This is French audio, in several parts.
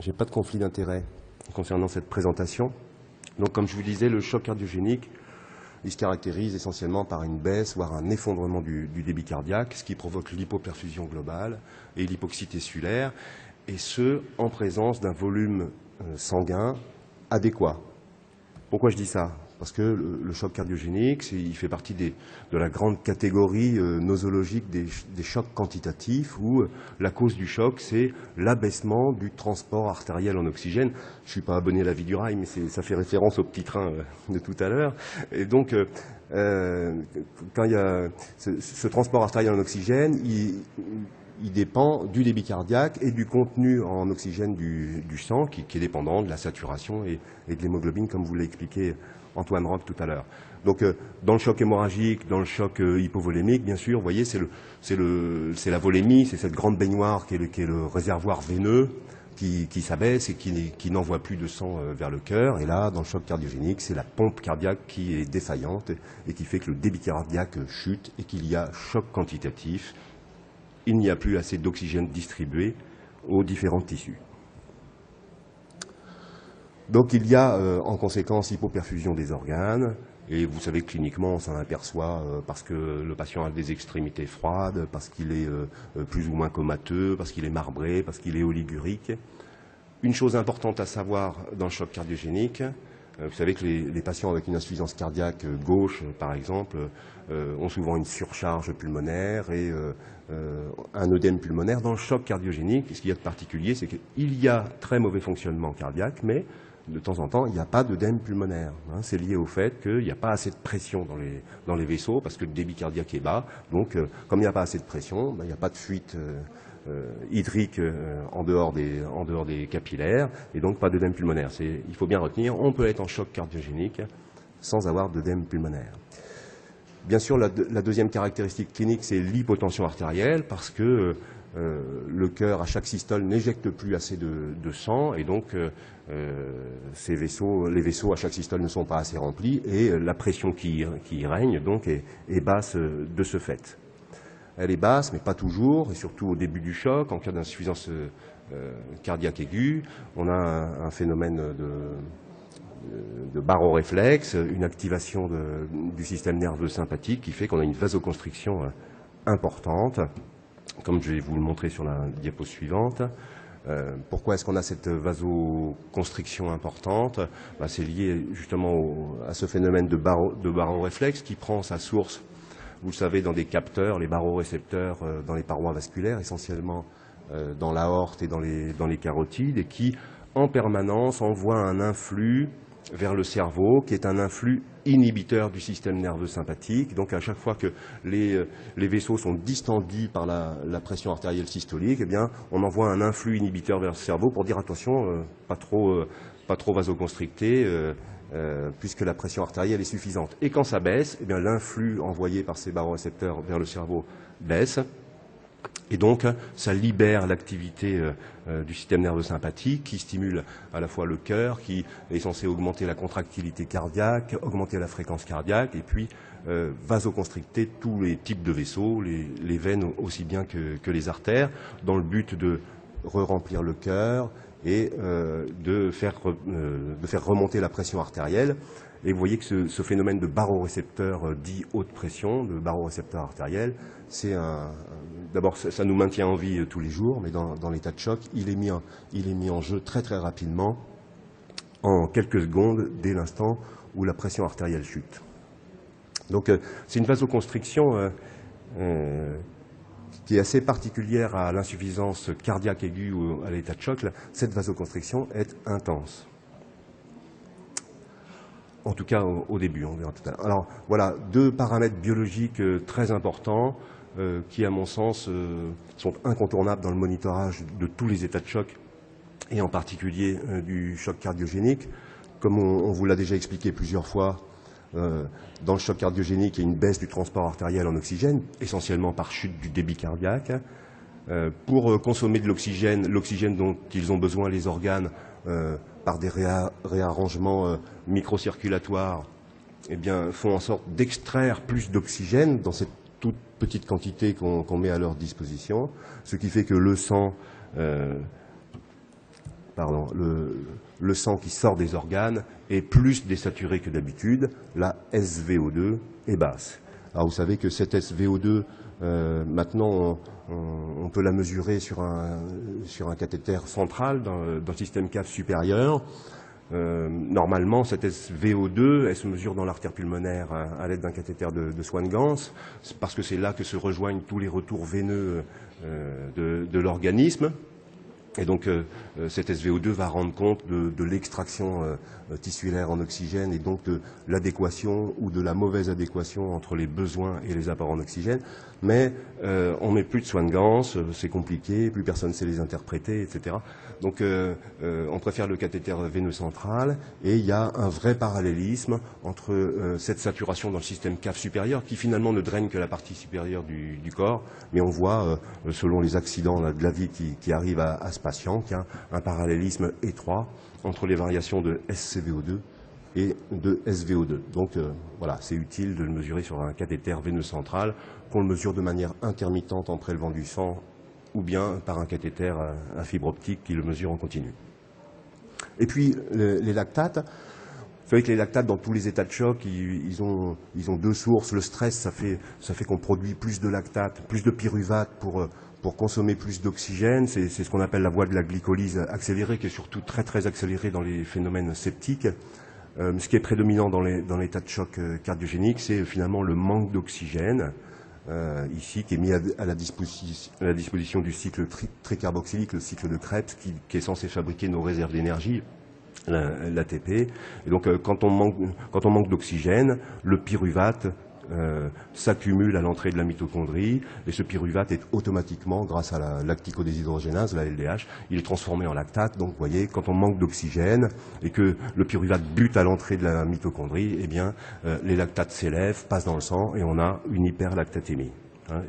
j'ai pas de conflit d'intérêt concernant cette présentation. Donc, comme je vous disais, le choc cardiogénique, il se caractérise essentiellement par une baisse, voire un effondrement du débit cardiaque, ce qui provoque l'hypoperfusion globale et l'hypoxie tessulaire, et ce, en présence d'un volume sanguin adéquat. Pourquoi je dis ça? Parce que le choc cardiogénique, il fait partie de la grande catégorie nosologique des chocs quantitatifs où la cause du choc, c'est l'abaissement du transport artériel en oxygène. Je ne suis pas abonné à la vie du rail, mais ça fait référence au petit train de tout à l'heure. Et donc, quand il y a ce transport artériel en oxygène, il dépend du débit cardiaque et du contenu en oxygène du sang, qui est dépendant de la saturation et de l'hémoglobine, comme vous l'a expliqué Antoine Roch tout à l'heure. Donc, dans le choc hémorragique, dans le choc hypovolémique, bien sûr, vous voyez, c'est la volémie, c'est cette grande baignoire qui est le réservoir veineux qui s'abaisse et qui n'envoie plus de sang vers le cœur. Et là, dans le choc cardiogénique, c'est la pompe cardiaque qui est défaillante et qui fait que le débit cardiaque chute et qu'il y a choc quantitatif. Il n'y a plus assez d'oxygène distribué aux différents tissus. Donc il y a en conséquence hypoperfusion des organes, et vous savez cliniquement on s'en aperçoit parce que le patient a des extrémités froides, parce qu'il est plus ou moins comateux, parce qu'il est marbré, parce qu'il est oligurique. Une chose importante à savoir dans le choc cardiogénique, vous savez que les patients avec une insuffisance cardiaque gauche, par exemple, ont souvent une surcharge pulmonaire et un œdème pulmonaire. Dans le choc cardiogénique, ce qu'il y a de particulier, c'est qu'il y a très mauvais fonctionnement cardiaque, mais de temps en temps, il n'y a pas d'œdème pulmonaire. C'est lié au fait qu'il n'y a pas assez de pression dans les vaisseaux, parce que le débit cardiaque est bas. Donc, comme il n'y a pas assez de pression, il n'y a pas de fuite hydrique en dehors des capillaires, et donc pas d'œdème pulmonaire. Il faut bien retenir, on peut être en choc cardiogénique sans avoir d'œdème pulmonaire. Bien sûr, la deuxième caractéristique clinique, c'est l'hypotension artérielle, parce que le cœur, à chaque systole, n'éjecte plus assez de sang, et donc les vaisseaux à chaque systole ne sont pas assez remplis, et la pression qui règne donc est basse de ce fait. Elle est basse, mais pas toujours, et surtout au début du choc, en cas d'insuffisance cardiaque aiguë, on a un phénomène de baroréflexe, une activation du système nerveux sympathique qui fait qu'on a une vasoconstriction importante, comme je vais vous le montrer sur la diapo suivante. Pourquoi est-ce qu'on a cette vasoconstriction importante? C'est lié justement à ce phénomène de baroréflexe qui prend sa source, vous le savez, dans des capteurs, les barorécepteurs dans les parois vasculaires, essentiellement dans l'aorte et dans les carotides, et qui, en permanence, envoient un influx vers le cerveau, qui est un influx inhibiteur du système nerveux sympathique. Donc à chaque fois que les vaisseaux sont distendus par la pression artérielle systolique, eh bien, on envoie un influx inhibiteur vers le cerveau pour dire attention, pas trop vasoconstricté, puisque la pression artérielle est suffisante. Et quand ça baisse, eh bien, l'influx envoyé par ces barorécepteurs vers le cerveau baisse. Et donc, ça libère l'activité du système nerveux sympathique qui stimule à la fois le cœur, qui est censé augmenter la contractilité cardiaque, augmenter la fréquence cardiaque, et puis vasoconstricter tous les types de vaisseaux, les veines aussi bien que les artères, dans le but de re-remplir le cœur et de faire remonter la pression artérielle. Et vous voyez que ce phénomène de barorécepteur dit haute pression, de barorécepteur artériel, c'est d'abord ça nous maintient en vie tous les jours, mais dans l'état de choc, il est mis en jeu très très rapidement, en quelques secondes, dès l'instant où la pression artérielle chute. Donc c'est une vasoconstriction qui est assez particulière à l'insuffisance cardiaque aiguë ou à l'état de choc. Cette vasoconstriction est intense. En tout cas, au début, on verra tout à l'heure. Alors, voilà, deux paramètres biologiques très importants qui, à mon sens, sont incontournables dans le monitorage de tous les états de choc, et en particulier du choc cardiogénique. Comme on vous l'a déjà expliqué plusieurs fois, dans le choc cardiogénique, il y a une baisse du transport artériel en oxygène, essentiellement par chute du débit cardiaque. Pour consommer de l'oxygène dont ils ont besoin, les organes, par des réarrangements microcirculatoires, eh bien, font en sorte d'extraire plus d'oxygène dans cette toute petite quantité qu'on met à leur disposition, ce qui fait que le sang pardon, le sang qui sort des organes est plus désaturé que d'habitude, la SVO2 est basse. Alors vous savez que cette SVO2, maintenant, on peut la mesurer sur un cathéter central d'un système cave supérieur. Normalement, cette SVO2, elle se mesure dans l'artère pulmonaire à l'aide d'un cathéter de Swan-Ganz, parce que c'est là que se rejoignent tous les retours veineux de l'organisme. Et donc, cette SVO2 va rendre compte de l'extraction tissulaire en oxygène et donc de l'adéquation ou de la mauvaise adéquation entre les besoins et les apports en oxygène. Mais on ne met plus de Swan-Ganz, c'est compliqué, plus personne ne sait les interpréter, etc. Donc, on préfère le cathéter veineux central et il y a un vrai parallélisme entre cette saturation dans le système cave supérieur qui finalement ne draine que la partie supérieure du corps, mais on voit, selon les accidents de la vie qui arrivent à ce patient, qu'il y a un parallélisme étroit entre les variations de SCVO2 et de SVO2. Donc voilà, c'est utile de le mesurer sur un cathéter veineux central, qu'on le mesure de manière intermittente en prélevant du sang ou bien par un cathéter à fibre optique qui le mesure en continu. Et puis les lactates. Vous savez que les lactates, dans tous les états de choc, ils ont deux sources. Le stress, ça fait qu'on produit plus de lactate, plus de pyruvate pour consommer plus d'oxygène. C'est ce qu'on appelle la voie de la glycolyse accélérée, qui est surtout très très accélérée dans les phénomènes septiques. Ce qui est prédominant dans l'état de choc cardiogénique, c'est finalement le manque d'oxygène, ici, qui est mis à la disposition du cycle tricarboxylique, le cycle de Krebs, qui est censé fabriquer nos réserves d'énergie, l'ATP. Et donc, quand on manque d'oxygène, le pyruvate s'accumule à l'entrée de la mitochondrie, et ce pyruvate est automatiquement, grâce à la lacticodéshydrogénase, la LDH, il est transformé en lactate. Donc, vous voyez, quand on manque d'oxygène et que le pyruvate bute à l'entrée de la mitochondrie, eh bien, les lactates s'élèvent, passent dans le sang, et on a une hyperlactatémie.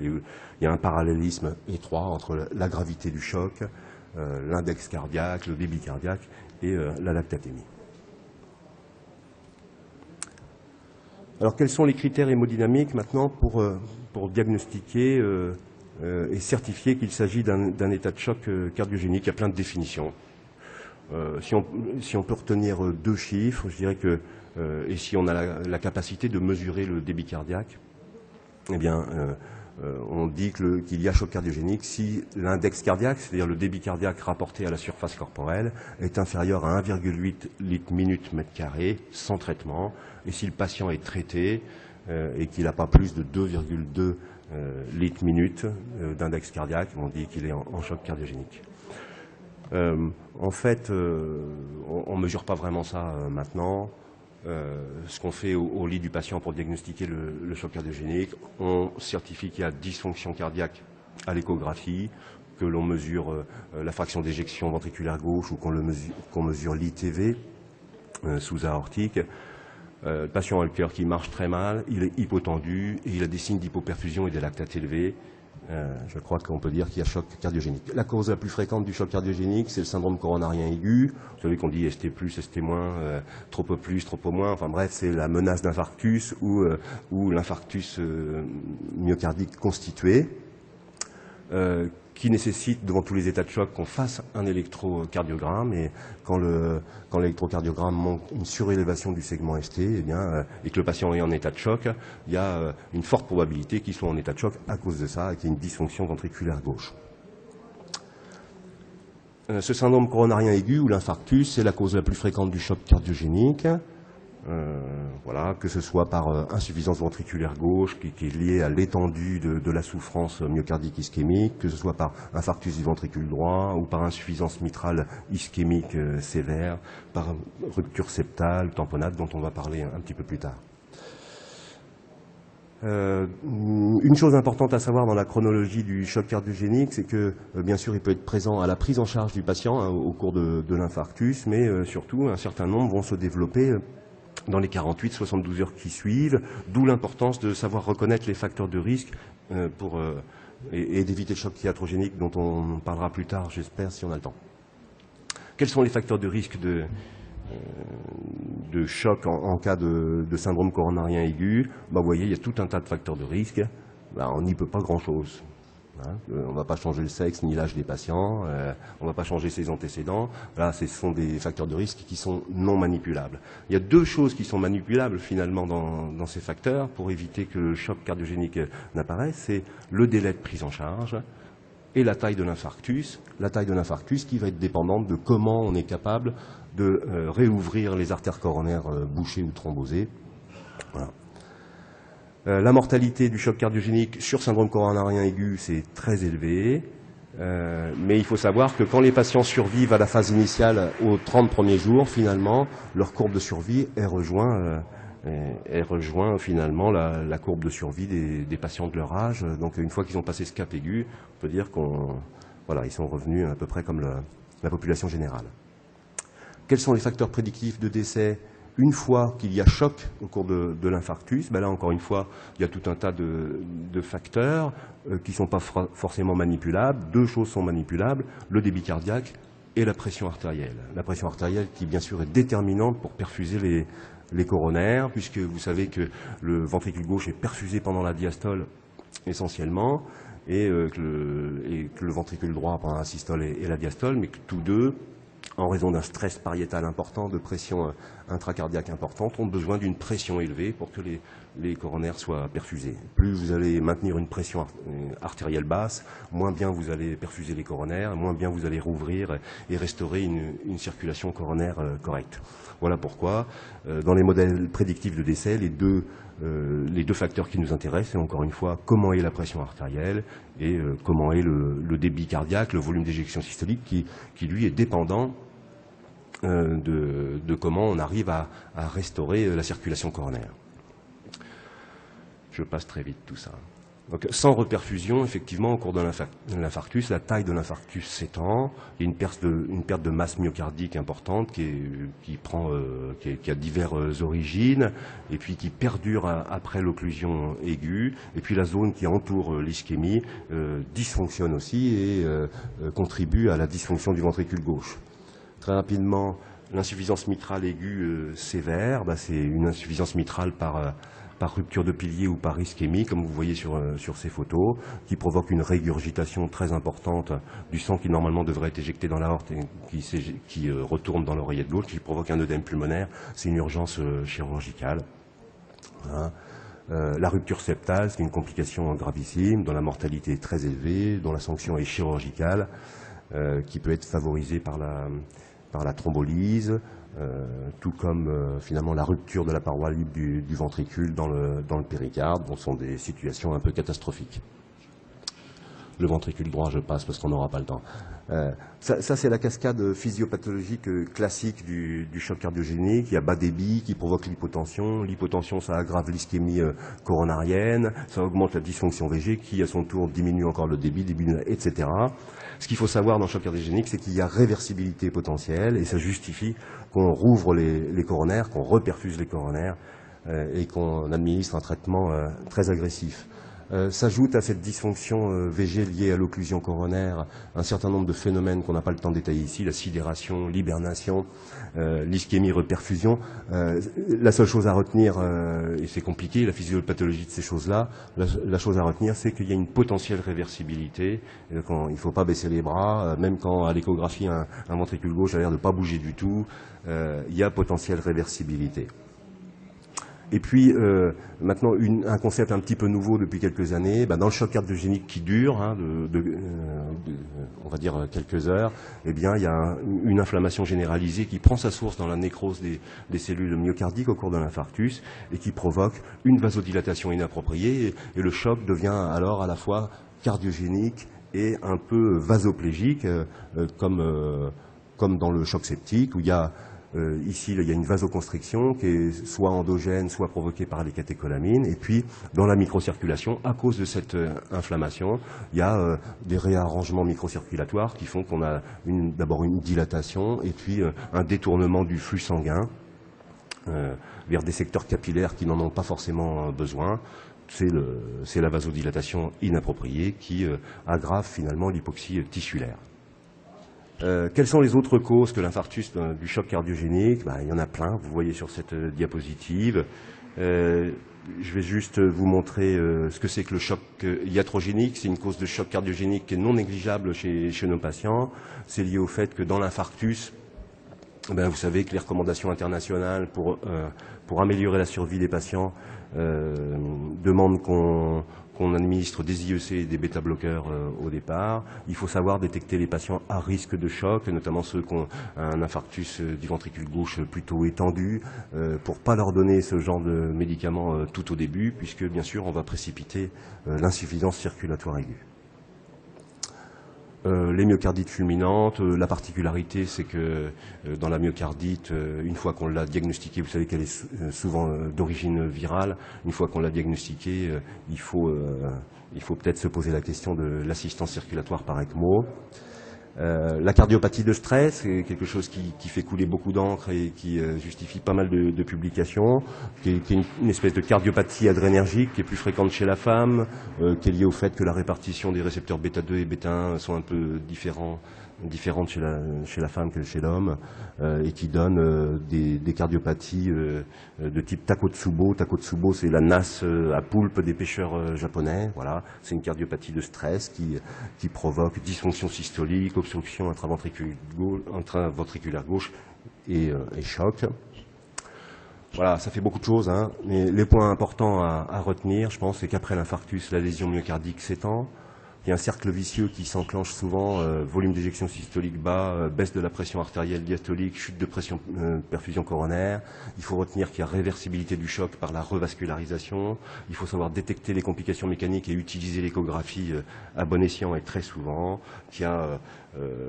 Il y a un parallélisme étroit entre la gravité du choc, l'index cardiaque, le débit cardiaque et la lactatémie. Alors, quels sont les critères hémodynamiques maintenant pour diagnostiquer et certifier qu'il s'agit d'un état de choc cardiogénique? Il y a plein de définitions. Si on peut retenir deux chiffres, je dirais que, et si on a la capacité de mesurer le débit cardiaque, eh bien, on dit qu'il y a choc cardiogénique si l'index cardiaque, c'est-à-dire le débit cardiaque rapporté à la surface corporelle, est inférieur à 1,8 litres minute mètre carré sans traitement, et si le patient est traité et qu'il n'a pas plus de 2,2 litres minute d'index cardiaque, on dit qu'il est en choc cardiogénique. En fait, on ne mesure pas vraiment ça maintenant. Ce qu'on fait au lit du patient pour diagnostiquer le choc cardiogénique, on certifie qu'il y a dysfonction cardiaque à l'échographie, que l'on mesure la fraction d'éjection ventriculaire gauche ou qu'on mesure l'ITV sous-aortique. Le patient a le cœur qui marche très mal, il est hypotendu et il a des signes d'hypoperfusion et des lactates élevés. Je crois qu'on peut dire qu'il y a choc cardiogénique. La cause la plus fréquente du choc cardiogénique, c'est le syndrome coronarien aigu. Vous savez qu'on dit ST+, ST-, trop au plus, trop au moins. Enfin bref, c'est la menace d'infarctus ou l'infarctus myocardique constitué, qui nécessite, devant tous les états de choc, qu'on fasse un électrocardiogramme. Et quand l'électrocardiogramme montre une surélévation du segment ST, eh bien, et que le patient est en état de choc, il y a une forte probabilité qu'il soit en état de choc à cause de ça et qu'il y ait une dysfonction ventriculaire gauche. Ce syndrome coronarien aigu ou l'infarctus, c'est la cause la plus fréquente du choc cardiogénique. Voilà, que ce soit par insuffisance ventriculaire gauche qui est liée à l'étendue de la souffrance myocardique ischémique, que ce soit par infarctus du ventricule droit ou par insuffisance mitrale ischémique sévère, par rupture septale, tamponade, dont on va parler un petit peu plus tard. Une chose importante à savoir dans la chronologie du choc cardiogénique, c'est que bien sûr il peut être présent à la prise en charge du patient au cours de l'infarctus, mais surtout un certain nombre vont se développer dans les 48-72 heures qui suivent, d'où l'importance de savoir reconnaître les facteurs de risque et d'éviter le choc iatrogénique dont on parlera plus tard, j'espère, si on a le temps. Quels sont les facteurs de risque de choc en cas de syndrome coronarien aigu? Vous voyez, il y a tout un tas de facteurs de risque. On n'y peut pas grand-chose. Hein, on ne va pas changer le sexe ni l'âge des patients, on ne va pas changer ses antécédents. Là, ce sont des facteurs de risque qui sont non manipulables. Il y a deux choses qui sont manipulables finalement dans ces facteurs pour éviter que le choc cardiogénique n'apparaisse, c'est le délai de prise en charge et la taille de l'infarctus. La taille de l'infarctus qui va être dépendante de comment on est capable de réouvrir les artères coronaires bouchées ou thrombosées. Voilà. La mortalité du choc cardiogénique sur syndrome coronarien aigu, c'est très élevé. Mais il faut savoir que quand les patients survivent à la phase initiale aux 30 premiers jours, finalement, leur courbe de survie est rejoint finalement la courbe de survie des patients de leur âge. Donc une fois qu'ils ont passé ce cap aigu, on peut dire ils sont revenus à peu près comme la population générale. Quels sont les facteurs prédictifs de décès une fois qu'il y a choc au cours de l'infarctus? Là, encore une fois, il y a tout un tas de facteurs qui ne sont pas forcément manipulables. Deux choses sont manipulables, le débit cardiaque et la pression artérielle. La pression artérielle qui, bien sûr, est déterminante pour perfuser les coronaires, puisque vous savez que le ventricule gauche est perfusé pendant la diastole essentiellement, et que le ventricule droit pendant la systole et la diastole, mais que tous deux, en raison d'un stress pariétal important, de pression intracardiaque importante, ont besoin d'une pression élevée pour que les coronaires soient perfusés. Plus vous allez maintenir une pression artérielle basse, moins bien vous allez perfuser les coronaires, moins bien vous allez rouvrir et restaurer une circulation coronaire correcte. Voilà pourquoi, dans les modèles prédictifs de décès, les deux facteurs qui nous intéressent, c'est encore une fois comment est la pression artérielle et comment est le débit cardiaque, le volume d'éjection systolique qui lui est dépendant de comment on arrive à restaurer la circulation coronaire. Je passe très vite tout ça. Donc, sans reperfusion, effectivement, au cours de l'infarctus, la taille de l'infarctus s'étend, il y a une perte de masse myocardique importante qui a diverses origines, et puis qui perdure après l'occlusion aiguë, et puis la zone qui entoure l'ischémie dysfonctionne aussi et contribue à la dysfonction du ventricule gauche. Très rapidement, l'insuffisance mitrale aiguë sévère, c'est une insuffisance mitrale par rupture de pilier ou par ischémie, comme vous voyez sur ces photos, qui provoque une régurgitation très importante du sang qui normalement devrait être éjecté dans l'aorte et qui retourne dans l'oreillette gauche, qui provoque un œdème pulmonaire. C'est une urgence chirurgicale. Voilà. La rupture septale, c'est une complication gravissime, dont la mortalité est très élevée, dont la sanction est chirurgicale, qui peut être favorisée par la thrombolyse, tout comme finalement la rupture de la paroi libre du ventricule dans le péricarde. Ce sont des situations un peu catastrophiques. Le ventricule droit, je passe parce qu'on n'aura pas le temps. Ça c'est la cascade physiopathologique classique du choc cardiogénique. Il y a bas débit qui provoque l'hypotension. L'hypotension, ça aggrave l'ischémie coronarienne, ça augmente la dysfonction VG qui, à son tour, diminue encore le débit, etc. Ce qu'il faut savoir dans le choc cardiogénique, c'est qu'il y a réversibilité potentielle et ça justifie qu'on rouvre les coronaires, qu'on reperfuse les coronaires et qu'on administre un traitement très agressif. S'ajoute à cette dysfonction VG liée à l'occlusion coronaire un certain nombre de phénomènes qu'on n'a pas le temps de détailler ici, la sidération, l'hibernation, l'ischémie, reperfusion. La seule chose à retenir, et c'est compliqué, la physiopathologie de ces choses-là, la chose à retenir, c'est qu'il y a une potentielle réversibilité. Il ne faut pas baisser les bras, même quand à l'échographie un ventricule gauche a l'air de ne pas bouger du tout, il y a potentielle réversibilité. Et puis, maintenant, un concept un petit peu nouveau depuis quelques années, dans le choc cardiogénique qui dure, on va dire quelques heures, eh bien, il y a une inflammation généralisée qui prend sa source dans la nécrose des cellules myocardiques au cours de l'infarctus et qui provoque une vasodilatation inappropriée. Et le choc devient alors à la fois cardiogénique et un peu vasoplégique, comme dans le choc septique, où il y a ici, il y a une vasoconstriction qui est soit endogène, soit provoquée par les catécholamines. Et puis, dans la microcirculation, à cause de cette inflammation, il y a des réarrangements microcirculatoires qui font qu'on a d'abord une dilatation et puis un détournement du flux sanguin vers des secteurs capillaires qui n'en ont pas forcément besoin. C'est la vasodilatation inappropriée qui aggrave finalement l'hypoxie tissulaire. Quelles sont les autres causes que l'infarctus du choc cardiogénique? Il y en a plein, vous voyez sur cette diapositive. je vais juste vous montrer ce que c'est que le choc iatrogénique. C'est une cause de choc cardiogénique qui est non négligeable chez nos patients. C'est lié au fait que dans l'infarctus, vous savez que les recommandations internationales pour améliorer la survie des patients demandent qu'on administre des IEC et des bêta-bloqueurs au départ. Il faut savoir détecter les patients à risque de choc, notamment ceux qui ont un infarctus du ventricule gauche plutôt étendu, pour pas leur donner ce genre de médicaments tout au début, puisque bien sûr on va précipiter l'insuffisance circulatoire aiguë. Les myocardites fulminantes, la particularité c'est que dans la myocardite, une fois qu'on l'a diagnostiquée, vous savez qu'elle est souvent d'origine virale, une fois qu'on l'a diagnostiquée, il faut peut-être se poser la question de l'assistance circulatoire par ECMO. La cardiopathie de stress, c'est quelque chose qui fait couler beaucoup d'encre et qui justifie pas mal de publications, qui est une espèce de cardiopathie adrénergique qui est plus fréquente chez la femme, qui est liée au fait que la répartition des récepteurs bêta-2 et bêta-1 sont un peu différentes chez la femme que chez l'homme, et qui donne des cardiopathies de type Takotsubo. Takotsubo, c'est la nasse à poulpe des pêcheurs japonais. Voilà, c'est une cardiopathie de stress qui provoque dysfonction systolique, obstruction intraventriculaire gauche et choc. Voilà, ça fait beaucoup de choses, hein, mais les points importants à retenir, je pense, c'est qu'après l'infarctus, la lésion myocardique s'étend. Il y a un cercle vicieux qui s'enclenche souvent, volume d'éjection systolique bas, baisse de la pression artérielle diastolique, chute de pression perfusion coronaire. Il faut retenir qu'il y a réversibilité du choc par la revascularisation. Il faut savoir détecter les complications mécaniques et utiliser l'échographie à bon escient et très souvent. Qu'il y a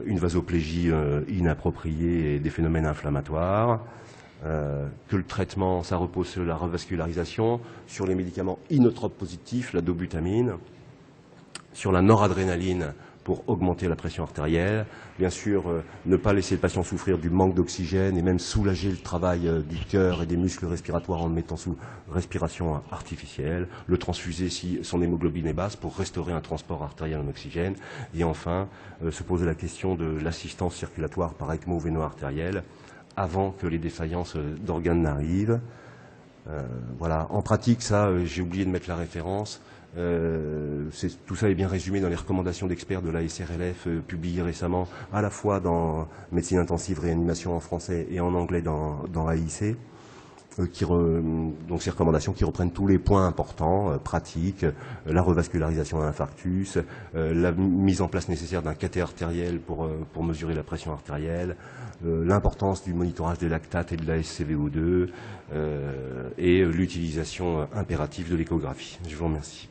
une vasoplégie inappropriée et des phénomènes inflammatoires. Que le traitement, ça repose sur la revascularisation, sur les médicaments inotropes positifs, la dobutamine, sur la noradrénaline pour augmenter la pression artérielle. Bien sûr, ne pas laisser le patient souffrir du manque d'oxygène et même soulager le travail du cœur et des muscles respiratoires en le mettant sous respiration artificielle. Le transfuser si son hémoglobine est basse pour restaurer un transport artériel en oxygène. Et enfin, se poser la question de l'assistance circulatoire par ECMO véno-artérielle avant que les défaillances d'organes n'arrivent. Voilà. En pratique, ça, j'ai oublié de mettre la référence. Tout ça est bien résumé dans les recommandations d'experts de la SRLF publiées récemment, à la fois dans médecine intensive réanimation en français et en anglais dans AIC. Donc ces recommandations qui reprennent tous les points importants, pratiques, la revascularisation d'un infarctus, la mise en place nécessaire d'un cathé artériel pour mesurer la pression artérielle, l'importance du monitorage des lactates et de la SCVO2 et l'utilisation impérative de l'échographie. Je vous remercie.